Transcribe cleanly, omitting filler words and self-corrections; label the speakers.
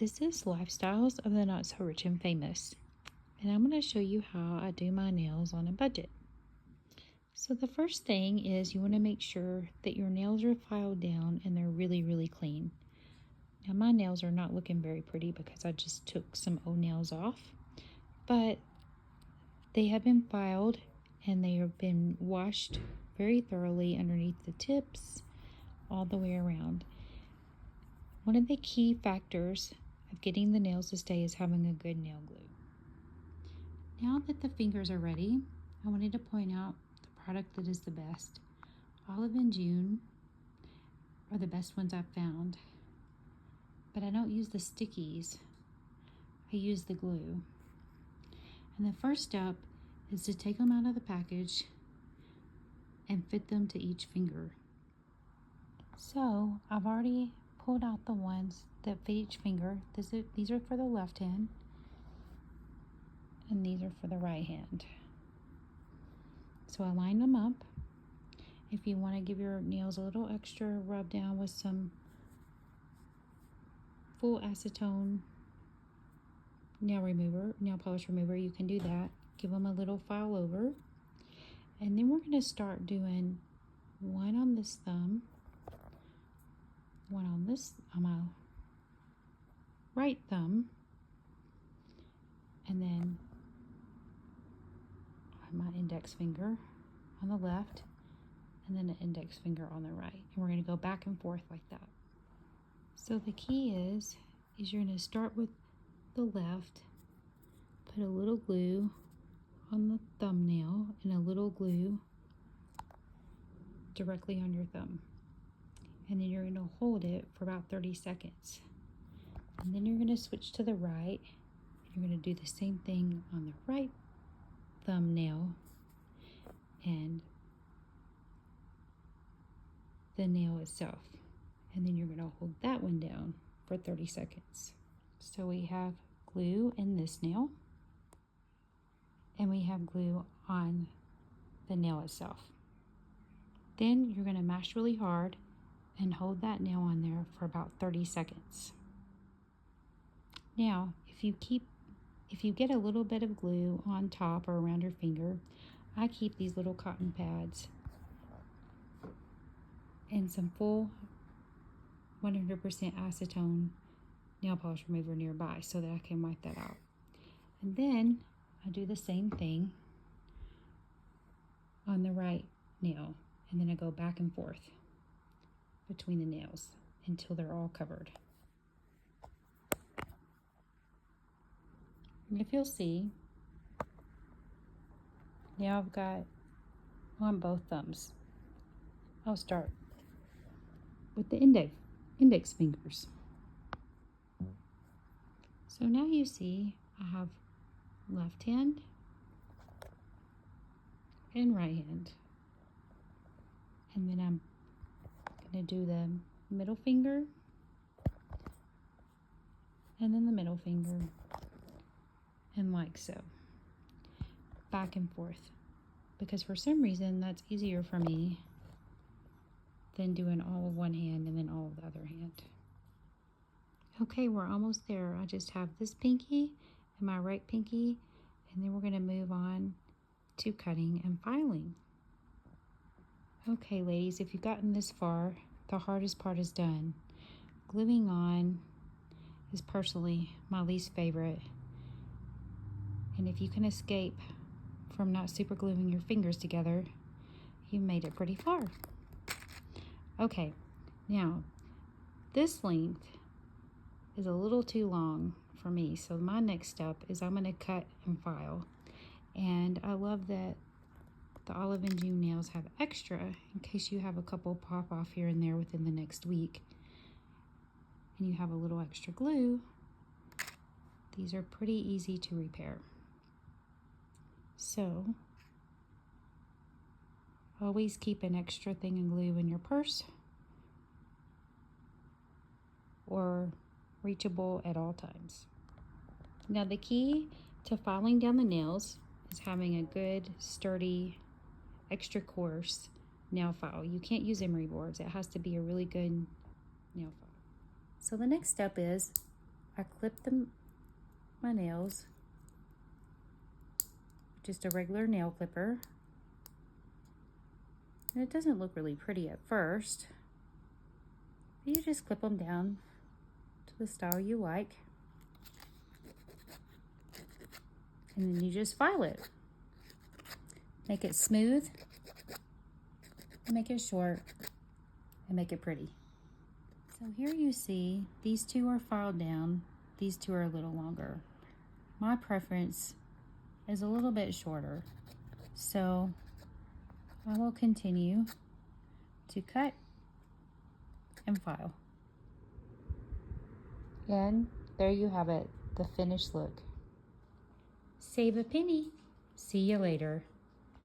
Speaker 1: This is Lifestyles of the Not So Rich and Famous, and I'm going to show you how I do my nails on a budget. So the first thing is you want to make sure that your nails are filed down and they're really clean. Now my nails are not looking very pretty because I just took some old nails off, but they have been filed and they have been washed very thoroughly underneath the tips all the way around. One of the key factors of getting the nails to stay is having a good nail glue. Now that the fingers are ready, I wanted to point out the product that is the best. Olive and June are the best ones I've found, but I don't use the stickies, I use the glue. And the first step is to take them out of the package and fit them to each finger. So I've already pulled out the ones that fit each finger. These are for the left hand and these are for the right hand. So I line them up. If you want to give your nails a little extra rub down with some full acetone nail polish remover, you can do that. Give them a little file over. And then we're going to start doing one on this thumb, one on my right thumb, and then on my index finger on the left, and then an index finger on the right. And we're going to go back and forth like that. So the key is you're going to start with the left, put a little glue on the thumbnail and a little glue directly on your thumb. And then you're going to hold it for about 30 seconds. And then you're going to switch to the right. You're going to do the same thing on the right thumbnail and the nail itself. And then you're going to hold that one down for 30 seconds. So we have glue in this nail, and we have glue on the nail itself. Then you're going to mash really hard and hold that nail on there for about 30 seconds. Now, if you get a little bit of glue on top or around your finger, I keep these little cotton pads and some full 100% acetone nail polish remover nearby so that I can wipe that out. And then I do the same thing on the right nail, and then I go back and forth between the nails until they're all covered. And if you'll see, now I've got on both thumbs. I'll start with the index fingers. So now you see I have left hand and right hand. And then I'm going to do the middle finger and then the middle finger, and like so, back and forth, because for some reason that's easier for me than doing all of one hand and then all of the other hand. Okay, we're almost there. I just have this pinky and my right pinky, and then we're going to move on to cutting and filing. Okay, ladies, if you've gotten this far, the hardest part is done. Gluing on is personally my least favorite. And if you can escape from not super gluing your fingers together, you made it pretty far. Okay, now this length is a little too long for me, so my next step is I'm going to cut and file. And I love that the Olive and June nails have extra in case you have a couple pop off here and there within the next week and you have a little extra glue. These are pretty easy to repair. So always keep an extra thing of glue in your purse or reachable at all times. Now the key to filing down the nails is having a good, sturdy, extra coarse nail file. You can't use emery boards. It has to be a really good nail file. So the next step is I clip my nails, just a regular nail clipper. And it doesn't look really pretty at first. You just clip them down to the style you like. And then you just file it. Make it smooth, and make it short, and make it pretty. So here you see these two are filed down, these two are a little longer. My preference is a little bit shorter, so I will continue to cut and file. And there you have it, the finished look. Save a penny. See you later.